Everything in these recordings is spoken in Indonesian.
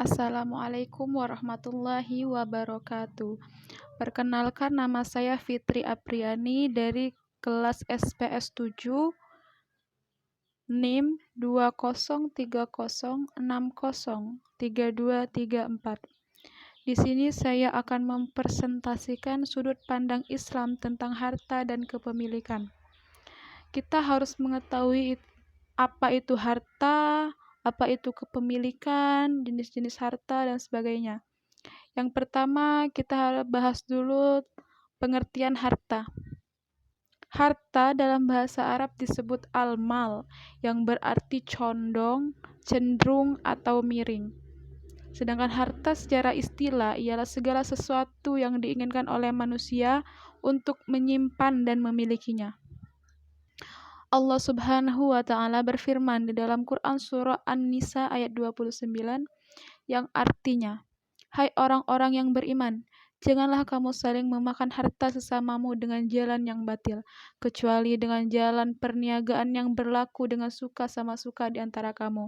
Assalamualaikum warahmatullahi wabarakatuh. Perkenalkan, nama saya Fitri Apriani dari kelas SPS 7, NIM 2030603234. Di sini saya akan mempresentasikan sudut pandang Islam tentang harta dan kepemilikan. Kita harus mengetahui apa itu harta, apa itu kepemilikan, jenis-jenis harta, dan sebagainya. Yang pertama, kita harus bahas dulu pengertian harta. Harta dalam bahasa Arab disebut al-mal, yang berarti condong, cenderung, atau miring. Sedangkan harta secara istilah ialah segala sesuatu yang diinginkan oleh manusia untuk menyimpan dan memilikinya. Allah Subhanahu wa Ta'ala berfirman di dalam Quran Surah An-Nisa ayat 29 yang artinya, "Hai orang-orang yang beriman, janganlah kamu saling memakan harta sesamamu dengan jalan yang batil, kecuali dengan jalan perniagaan yang berlaku dengan suka sama suka di antara kamu.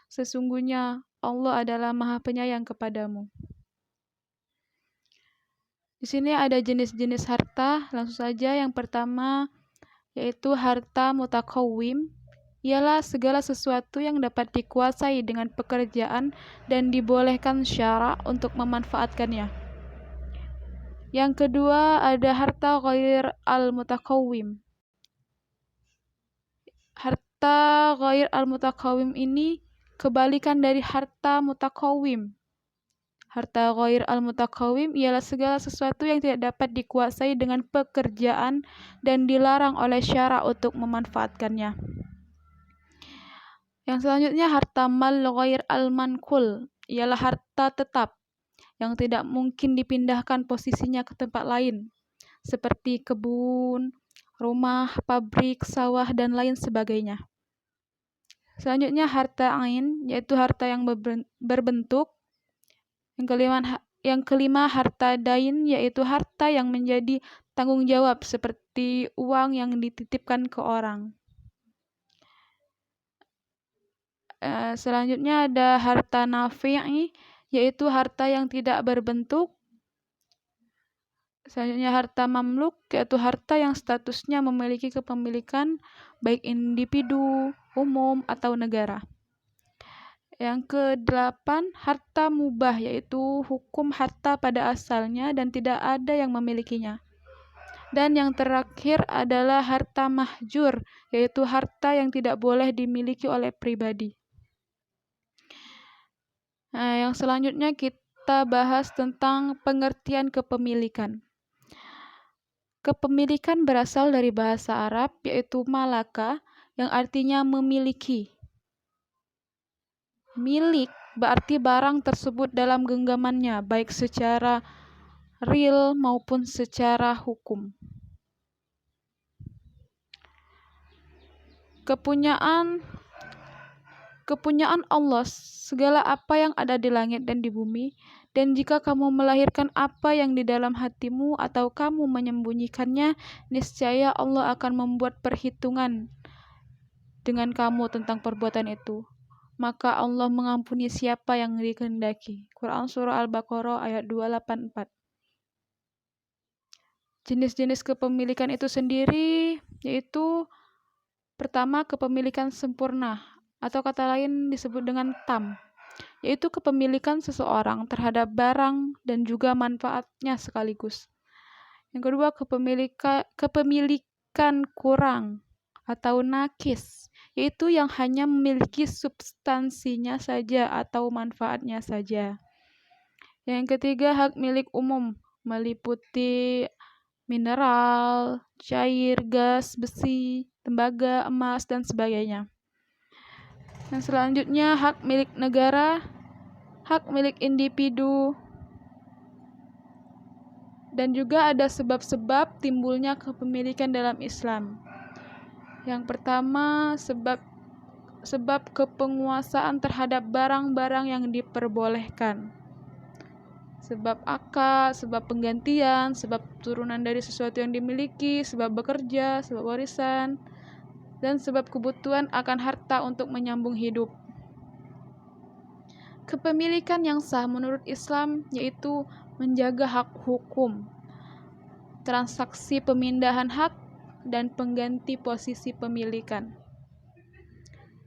Sesungguhnya Allah adalah Maha Penyayang kepadamu." Di sini ada jenis-jenis harta, langsung saja. Yang pertama yaitu harta mutakawwim, ialah segala sesuatu yang dapat dikuasai dengan pekerjaan dan dibolehkan syara untuk memanfaatkannya. Yang kedua ada harta ghair al-mutakawwim. Harta ghair al-mutakawwim ini kebalikan dari harta mutakawwim. Harta ghair al-mutakawwim ialah segala sesuatu yang tidak dapat dikuasai dengan pekerjaan dan dilarang oleh syara untuk memanfaatkannya. Yang selanjutnya harta mal ghair al-mankul, ialah harta tetap yang tidak mungkin dipindahkan posisinya ke tempat lain, seperti kebun, rumah, pabrik, sawah, dan lain sebagainya. Selanjutnya harta ain, yaitu harta yang berbentuk. Yang kelima harta dain, yaitu harta yang menjadi tanggung jawab seperti uang yang dititipkan ke orang. Selanjutnya ada harta nafi', yaitu harta yang tidak berbentuk. Selanjutnya harta mamluk, yaitu harta yang statusnya memiliki kepemilikan baik individu, umum, atau negara. Yang ke-8 harta mubah, yaitu hukum harta pada asalnya dan tidak ada yang memilikinya. Dan yang terakhir adalah harta mahjur, yaitu harta yang tidak boleh dimiliki oleh pribadi. Yang selanjutnya kita bahas tentang pengertian kepemilikan. Kepemilikan berasal dari bahasa Arab, yaitu malaka, yang artinya memiliki. Milik berarti barang tersebut dalam genggamannya, baik secara real maupun secara hukum. Kepunyaan Allah, segala apa yang ada di langit dan di bumi, dan jika kamu melahirkan apa yang di dalam hatimu atau kamu menyembunyikannya, niscaya Allah akan membuat perhitungan dengan kamu tentang perbuatan itu. Maka Allah mengampuni siapa yang dikehendaki. Quran Surah Al-Baqarah ayat 284. Jenis-jenis kepemilikan itu sendiri yaitu pertama, kepemilikan sempurna, atau kata lain disebut dengan tam, yaitu kepemilikan seseorang terhadap barang dan juga manfaatnya sekaligus. Yang kedua, kepemilikan kurang atau nakis, yaitu yang hanya memiliki substansinya saja atau manfaatnya saja. Yang ketiga, hak milik umum, meliputi mineral, cair, gas, besi, tembaga, emas, dan sebagainya. Yang selanjutnya, hak milik negara, hak milik individu, dan juga ada sebab-sebab timbulnya kepemilikan dalam Islam. Yang pertama, sebab kepenguasaan terhadap barang-barang yang diperbolehkan. Sebab akad, sebab penggantian, sebab turunan dari sesuatu yang dimiliki, sebab bekerja, sebab warisan, dan sebab kebutuhan akan harta untuk menyambung hidup. Kepemilikan yang sah menurut Islam yaitu menjaga hak hukum, transaksi pemindahan hak, dan pengganti posisi pemilikan.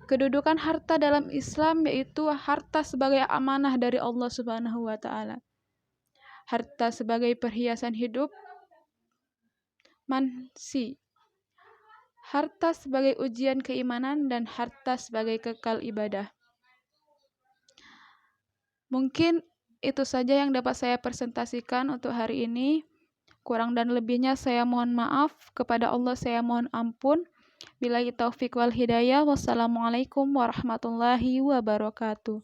Kedudukan harta dalam Islam yaitu harta sebagai amanah dari Allah Subhanahu wa taala. Harta sebagai perhiasan hidup, mansi. Harta sebagai ujian keimanan, dan harta sebagai kekal ibadah. Mungkin itu saja yang dapat saya presentasikan untuk hari ini. Kurang dan lebihnya saya mohon maaf. Kepada Allah saya mohon ampun. Billahi taufiq wal hidayah. Wassalamualaikum warahmatullahi wabarakatuh.